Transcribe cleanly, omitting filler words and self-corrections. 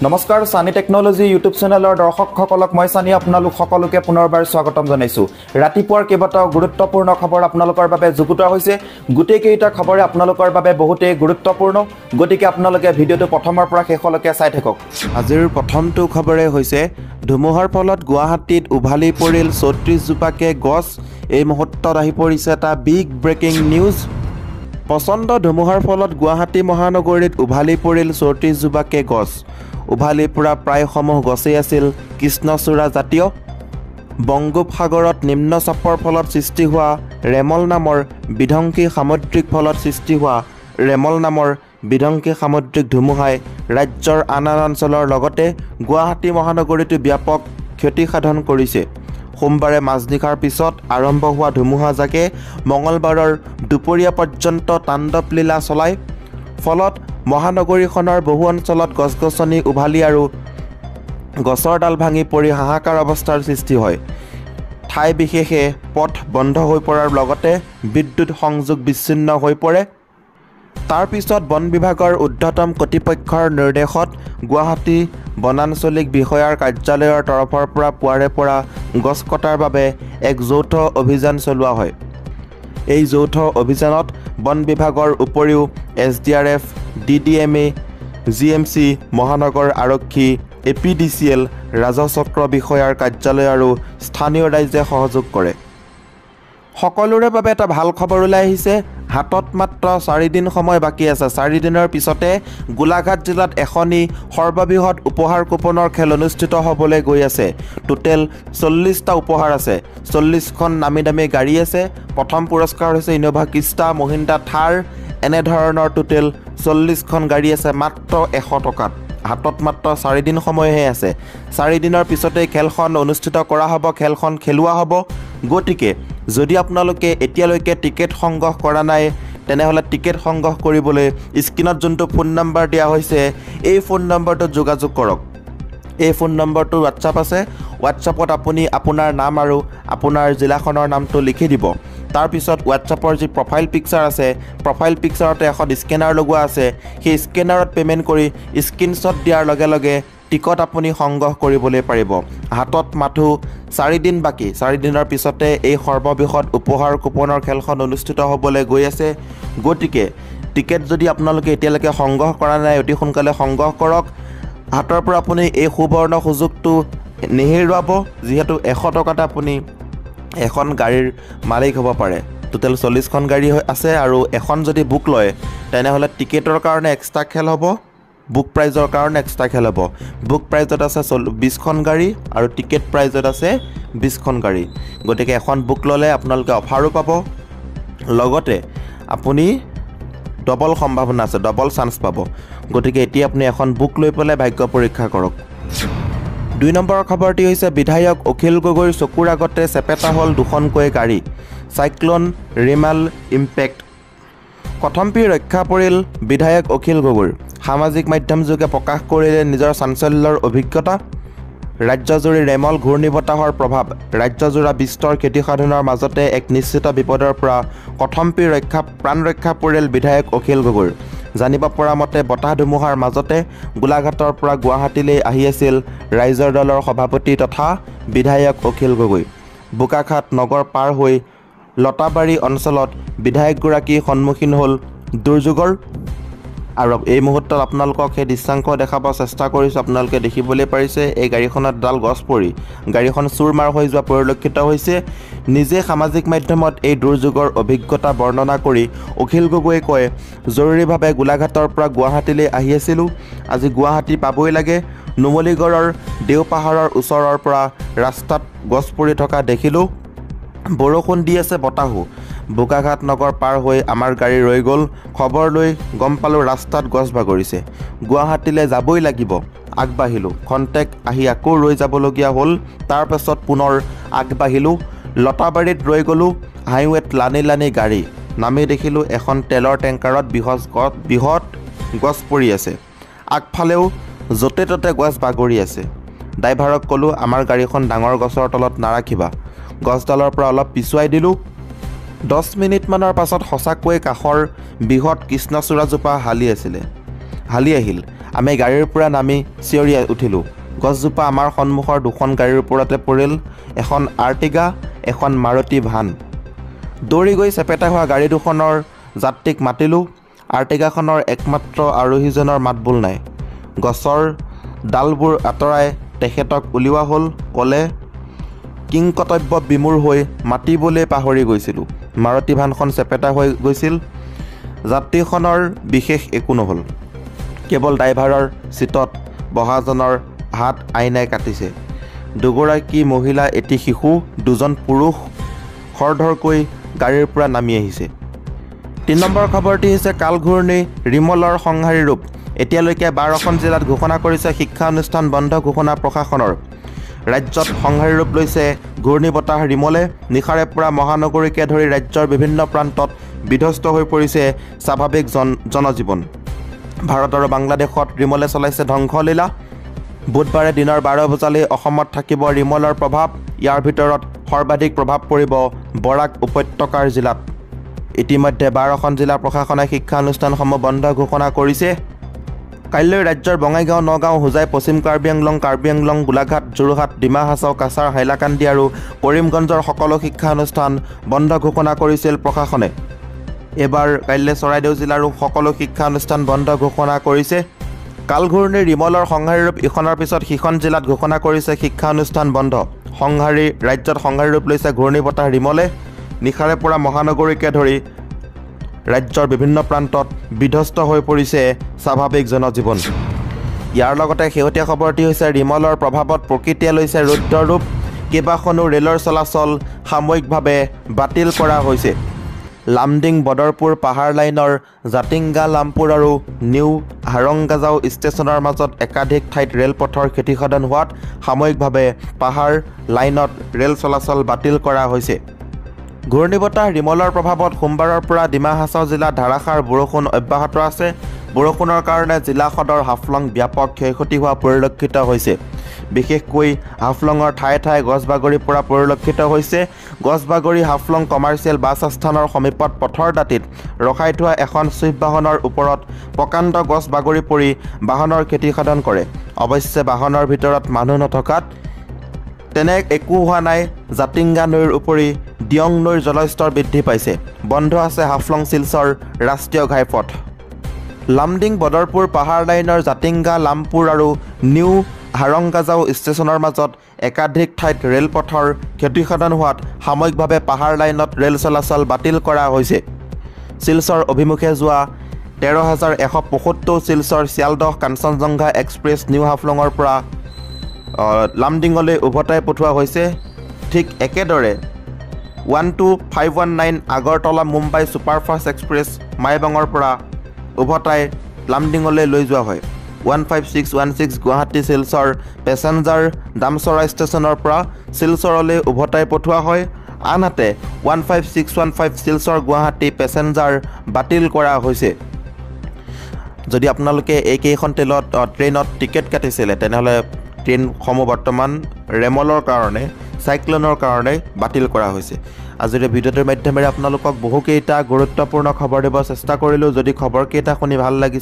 নমস্কাৰ সানি technology YouTube চেনেলৰ দৰ্শকসকলক মই সানি আপোনালোক সকলোকে পুনৰবাৰ স্বাগতম জনাইছো। ৰাতিপুৱাৰ কেইবাটাও গুৰুত্বপূৰ্ণ খবৰ আপোনালোকৰ বাবে যুগুতোৱা হৈছে। গোটেই কেইটা খবৰে আপোনালোকৰ বাবে বহুতেই গুৰুত্বপূৰ্ণ, গতিকে আপোনালোকে ভিডিঅ'টো প্ৰথমৰ পৰা শেষলৈকে চাই থাকক। আজিৰ প্ৰথমটো খবৰে হৈছে ধুমুহাৰ ফলত গুৱাহাটীত উভালি পৰিল ৩৪ জোপাকে গছ। এই মুহূৰ্তত আহি পৰিছে এটা বিগ ব্ৰেকিং নিউজ। প্ৰচণ্ড ধুমুহাৰ ফলত গুৱাহাটী মহানগৰীত উভালি পৰিল ৩৪ জোপাকে গছ। উভালি পৰা প্ৰায়সমূহ গছেই আছিল কৃষ্ণচূড়া জাতীয়। বংগোপসাগৰত নিম্নচাপৰ ফলত সৃষ্টি হোৱা ৰেমল নামৰ বিধ্বংসী সামুদ্ৰিক ফলত সৃষ্টি হোৱা ৰেমল নামৰ বিধ্বংসী সামুদ্ৰিক ধুমুহাই ৰাজ্যৰ আন অঞ্চলৰ লগতে গুৱাহাটী মহানগৰীতো ব্যাপক ক্ষতিসাধন কৰিছে। সোমবাৰে মাজনিশাৰ পিছত আৰম্ভ হোৱা ধুমুহাজাকে মঙলবাৰৰ দুপৰীয়া পৰ্যন্ত তাণ্ডৱ লীলা চলায়। ফলত মহানগৰীখনৰ বহু অঞ্চলত গছ-গছনি উভালি আৰু গছৰ ডাল ভাঙি পৰি হাহাকাৰ অৱস্থাৰ সৃষ্টি হয়। ঠাই বিশেষে পথ বন্ধ হৈ পৰাৰ লগতে বিদ্যুৎ সংযোগ বিচ্ছিন্ন হৈ পৰে। তাৰ পিছত বন বিভাগৰ ঊৰ্ধ্বতম কৰ্তৃপক্ষৰ নিৰ্দেশত গুৱাহাটী বনাঞ্চলিক বিষয়াৰ কাৰ্যালয়ৰ তৰফৰ পৰা পুৱাৰে পৰা গছ কটাৰ বাবে এক যৌথ অভিযান চলোৱা হয়। এই যৌথ অভিযানত বন বিভাগৰ উপৰিও SDRF, DDMA, GMC, মহানগৰ আৰক্ষী, APDCL, ৰাজচক্ৰ বিষয়াৰ কাৰ্যালয় আৰু স্থানীয় ৰাইজে সহযোগ কৰে। সকলোৰে বাবে এটা ভাল খবৰ ওলাই আহিছে। হাতত মাত্ৰ 4 দিন সময় বাকী আছে। 4 দিনৰ পিছতে গোলাঘাট জিলাত এখনি সৰ্ববৃহৎ উপহাৰ কুপনৰ খেল অনুষ্ঠিত হ'বলৈ গৈ আছে। টোটেল 40টা উপহাৰ আছে। 40খন নামী দামী গাড়ী আছে। প্ৰথম পুৰস্কাৰ হৈছে ইনোভা ক্ৰিষ্টা, মহিন্দ্ৰা থাৰ, এনেধৰণৰ টোটেল 40খন গাড়ী আছে মাত্ৰ 100 টকাত। হাতত মাত্ৰ 4 দিন সময়হে আছে। 4 দিনৰ পিছতেই খেলখন অনুষ্ঠিত কৰা হ'ব, খেলখন খেলোৱা হ'ব। গতিকে যদি আপোনালোকে এতিয়ালৈকে টিকেট সংগ্ৰহ কৰা নাই তেনেহ'লে টিকেট সংগ্ৰহ কৰিবলৈ স্ক্ৰীনত যোনটো ফোন নম্বৰ দিয়া হৈছে এই ফোন নম্বৰটোত যোগাযোগ কৰক। এই ফোন নম্বৰটো হোৱাটছআপ আছে। হোৱাটছআপত আপুনি আপোনাৰ নাম আৰু আপোনাৰ জিলাখনৰ নামটো লিখি দিব। তাৰপিছত হোৱাটছআপৰ যি প্ৰফাইল পিকচাৰ আছে, প্ৰফাইল পিকচাৰতে এখন স্কেনাৰ লগোৱা আছে। সেই স্কেনাৰত পে'মেণ্ট কৰি স্ক্ৰীনশ্বট দিয়াৰ লগে লগে টিকট আপুনি সংগ্ৰহ কৰিবলৈ পাৰিব। হাতত মাথো 4 দিন বাকী। 4 দিনৰ পিছতে এই সৰ্ববৃহৎ উপহাৰ কুপনৰ খেলখন অনুষ্ঠিত হ'বলৈ গৈ আছে। গতিকে টিকেট যদি আপোনালোকে এতিয়ালৈকে সংগ্ৰহ কৰা নাই অতি সোনকালে সংগ্ৰহ কৰক। হাতৰ পৰা আপুনি এই সুবৰ্ণ সুযোগটো নেহেৰুৱাব, যিহেতু 100 টকাত আপুনি এখন গাড়ীৰ মালিক হ'ব পাৰে। টোটেল 40খন গাড়ী আছে আৰু এখন যদি বুক লয় তেনেহ'লে টিকেটৰ কাৰণে এক্সট্ৰা খেল হ'ব, বুক প্ৰাইজৰ কাৰণে এক্সট্ৰা খেল হ'ব। বুক প্ৰাইজত আছে 20খন গাড়ী আৰু টিকেট প্ৰাইজত আছে 20খন গাড়ী। গতিকে এখন বুক ল'লে আপোনালোকে অফাৰো পাব, লগতে আপুনি ডবল সম্ভাৱনা আছে, ডবল চান্স পাব। গতিকে এতিয়া আপুনি এখন বুক লৈ পেলাই ভাগ্য পৰীক্ষা কৰক। 2 নম্বৰৰ খবৰটি হৈছে বিধায়ক অখিল গগৈৰ চকুৰ আগতে চেপেটা হ'ল 2খনকৈ গাড়ী। Cyclone Remal impact. কথম্পি ৰক্ষা পৰিল বিধায়ক অখিল গগৈৰ। সামাজিক মাধ্যমযোগে প্ৰকাশ কৰিলে নিজৰ চাঞ্চল্যৰ অভিজ্ঞতা। ৰাজ্যজুৰি ৰেমল ঘূৰ্ণীবতাহৰ প্ৰভাৱ। ৰাজ্যজোৰা বিস্তৰ ক্ষতিসাধনৰ মাজতে এক নিশ্চিত বিপদৰ পৰা প্ৰাণ ৰক্ষা পৰিল বিধায়ক অখিল গগৈৰ। জানিব পৰা মতে বতাহ ধুমুহাৰ মাজতে গোলাঘাটৰ পৰা গুৱাহাটীলৈ আহি আছিল ৰাইজৰ দলৰ সভাপতি তথা বিধায়ক অখিল গগৈ। বোকাখাট নগৰ পাৰ হৈ লতাবাৰী অঞ্চলত বিধায়কগৰাকী সন্মুখীন হ'ল দুৰ্যোগৰ। আৰু এই মুহূৰ্তত আপোনালোকক সেই দৃশ্যাংশ দেখাব চেষ্টা কৰিছোঁ। আপোনালোকে দেখিবলৈ পাৰিছে এই গাড়ীখনত ডাল গছ পৰি গাড়ীখন চুৰমাৰ হৈ যোৱা পৰিলক্ষিত হৈছে। নিজে সামাজিক মাধ্যমত এই দুৰ্যোগৰ অভিজ্ঞতা বৰ্ণনা কৰি অখিল গগৈয়ে কয়, জৰুৰীভাৱে গোলাঘাটৰ পৰা গুৱাহাটীলৈ আহি আছিলোঁ। আজি গুৱাহাটী পাবই লাগে। নুমলীগড়ৰ দেওপাহাৰৰ ওচৰৰ পৰা ৰাস্তাত গছ পৰি থকা দেখিলোঁ। বৰষুণ দি আছে, বতাহো। বোকাঘাট নগৰ পাৰ হৈ আমাৰ গাড়ী ৰৈ গ'ল। খবৰ লৈ গম পালোঁ ৰাস্তাত গছ বাগৰিছে। গুৱাহাটীলৈ যাবই লাগিব। আগবাঢ়িলোঁ। খন্তেক আহি আকৌ ৰৈ যাবলগীয়া হ'ল। তাৰপাছত পুনৰ আগবাঢ়িলোঁ। লতাবাৰীত ৰৈ গ'লোঁ। হাইৱেত লানি গাড়ী নামি দেখিলোঁ এখন তেলৰ টেংকাৰত বৃহৎ গছ পৰি আছে। আগফালেও য'তে ত'তে গছ বাগৰি আছে। ড্ৰাইভাৰক ক'লোঁ আমাৰ গাড়ীখন ডাঙৰ গছৰ তলত নাৰাখিবা। গছডালৰ পৰা অলপ পিছুৱাই দিলোঁ। 10 মিনিটমানৰ পাছত সঁচাকৈ কাষৰ বৃহৎ কৃষ্ণচূড়াজোপা হালি আহিল আমি গাড়ীৰ পৰা নামি চিঞৰি উঠিলোঁ। গছজোপা আমাৰ সন্মুখৰ দুখন গাড়ীৰ ওপৰতে পৰিল, এখন আৰ্টিগা, এখন মাৰুতি ভান। দৌৰি গৈ চেপেটা হোৱা গাড়ী দুখনৰ যাত্ৰীক মাতিলোঁ। আৰ্টিগাখনৰ একমাত্ৰ আৰোহীজনৰ মাতবোল নাই। গছৰ ডালবোৰ আঁতৰাই তেখেতক উলিওৱা হ'ল। ক'লে, কিংকৰ্তব্য বিমূঢ় হৈ মাতিবলৈ পাহৰি গৈছিলোঁ। মাৰুতি ভানখন চেপেটা হৈ গৈছিল। যাত্ৰীখনৰ বিশেষ একো নহ'ল, কেৱল ড্ৰাইভাৰৰ ছিটত বহাজনৰ হাত আইনাই কাটিছে। দুগৰাকী মহিলা, এটি শিশু, দুজন পুৰুষ খৰধৰকৈ গাড়ীৰ পৰা নামি আহিছে। ৩ নম্বৰ খবৰটি হৈছে কালঘূৰ্ণি ৰিমলৰ সংহাৰী ৰূপ। এতিয়ালৈকে 12খন জিলাত ঘোষণা কৰিছে শিক্ষানুষ্ঠান বন্ধ ঘোষণা প্ৰশাসনৰ। ৰাজ্যত সংহাৰী ৰূপ লৈছে ঘূৰ্ণী বতাহ ৰিমলে। নিশাৰে পৰা মহানগৰীকে ধৰি ৰাজ্যৰ বিভিন্ন প্ৰান্তত বিধ্বস্ত হৈ পৰিছে স্বাভাৱিক জনজীৱন। ভাৰত আৰু বাংলাদেশত ৰিমলে চলাইছে ধ্বংসলীলা। বুধবাৰে দিনৰ 12 বজালৈ অসমত থাকিব ৰিমলৰ প্ৰভাৱ। ইয়াৰ ভিতৰত সৰ্বাধিক প্ৰভাৱ পৰিব বৰাক উপত্যকাৰ জিলাত। ইতিমধ্যে 12খন জিলা প্ৰশাসনে শিক্ষানুষ্ঠানসমূহ বন্ধ ঘোষণা কৰিছে। কাইলৈ ৰাজ্যৰ বঙাইগাঁও, নগাঁও, হোজাই, পশ্চিম কাৰ্বি আংলং, গোলাঘাট, যোৰহাট, ডিমা হাছাও, কাছাৰ, হাইলাকান্দি আৰু কৰিমগঞ্জৰ সকলো শিক্ষানুষ্ঠান বন্ধ ঘোষণা কৰিছিল প্ৰশাসনে। এইবাৰ কাইলৈ চৰাইদেউ জিলাৰো সকলো শিক্ষানুষ্ঠান বন্ধ ঘোষণা কৰিছে। কালঘূৰ্ণি ৰিমলৰ সংহাৰী ৰূপ ইখনৰ পিছত সিখন জিলাত ঘোষণা কৰিছে শিক্ষানুষ্ঠান বন্ধ। ৰাজ্যত সংহাৰী ৰূপ লৈছে ঘূৰ্ণী বতাহ ৰিমলে। নিশাৰে পৰা মহানগৰীকে ধৰি ৰাজ্যৰ বিভিন্ন প্ৰান্তত বিধ্বস্ত হৈ পৰিছে স্বাভাৱিক জনজীৱন। ইয়াৰ লগতে শেহতীয়া খবৰটি হৈছে ৰিমলৰ প্ৰভাৱত প্ৰকৃতিয়ে লৈছে ৰুদ্ৰ ৰূপ। কেইবাখনো ৰেলৰ চলাচল সাময়িকভাৱে বাতিল কৰা হৈছে। লামডিং বদৰপুৰ পাহাৰ লাইনৰ জাতিংগা লামপুৰ আৰু নিউ হাৰংগাজাও ষ্টেচনৰ মাজত একাধিক ঠাইত ৰেলপথৰ ক্ষতিসাধন হোৱাত সাময়িকভাৱে পাহাৰ লাইনত ৰেল চলাচল বাতিল কৰা হৈছে। ঘূৰ্ণীবতাহ ৰিমলৰ প্ৰভাৱত সোমবাৰৰ পৰা ডিমা হাছাও জিলাত ধাৰাসাৰ বৰষুণ অব্যাহত আছে। বৰষুণৰ কাৰণে জিলা সদৰ হাফলং ব্যাপক ক্ষয়ক্ষতি হোৱা পৰিলক্ষিত হৈছে। বিশেষকৈ হাফলঙৰ ঠায়ে ঠায়ে গছ বাগৰি পৰা পৰিলক্ষিত হৈছে। গছ বাগৰি হাফলং কমাৰ্চিয়েল বাছ আস্থানৰ সমীপত পথৰ দাঁতিত ৰখাই থোৱা এখন ছুইফ্ট বাহনৰ ওপৰত প্ৰকাণ্ড গছ বাগৰি পৰি বাহনৰ ক্ষতিসাধন কৰে। অৱশ্যে বাহনৰ ভিতৰত মানুহ নথকাত তেনে একো হোৱা নাই। জাতিংগা নৈৰ উপৰি দিয়ং নৈৰ জলস্তৰ বৃদ্ধি পাইছে। বন্ধ আছে হাফলং শিলচৰ ৰাষ্ট্ৰীয় ঘাইপথ। লামডিং বদৰপুৰ পাহাৰ লাইনৰ জাতিংগা লামপুৰ আৰু নিউ হাৰংগাজাও ষ্টেচনৰ মাজত একাধিক ঠাইত ৰেলপথৰ ক্ষতিসাধন হোৱাত সাময়িকভাৱে পাহাৰ লাইনত ৰেল চলাচল বাতিল কৰা হৈছে। শিলচৰ অভিমুখে যোৱা 13,175 শিলচৰ শিয়ালদহ কাঞ্চনজংঘা এক্সপ্ৰেছ নিউ হাফলঙৰ পৰা লামডিঙলৈ উভতাই পঠোৱা হৈছে। ঠিক একেদৰে 12519 আগৰতলা মুম্বাই ছুপাৰফাষ্ট এক্সপ্ৰেছ মাইবঙৰ পৰা উভতাই লামডিঙলৈ লৈ যোৱা হয়। 15616 গুৱাহাটী শিলচৰ পেছেঞ্জাৰ দামচৰা ষ্টেচনৰ পৰা শিলচৰলৈ উভতাই পঠোৱা হয়। আনহাতে 15615 শিলচৰ গুৱাহাটী পেছেঞ্জাৰ বাতিল কৰা হৈছে। যদি আপোনালোকে এইকেইখন ট্ৰেইনত টিকেট কাটিছিলে তেনেহ'লে ট্ৰেইনসমূহ বৰ্তমান ৰেমলৰ কাৰণে, চাইক্লনৰ কাৰণে বাতিল কৰা হৈছে। আজিৰ ভিডিঅ'টোৰ মাধ্যমেৰে আপোনালোকক বহুকেইটা গুৰুত্বপূৰ্ণ খবৰ দিব চেষ্টা কৰিলোঁ। যদি খবৰকেইটা শুনি ভাল লাগিছে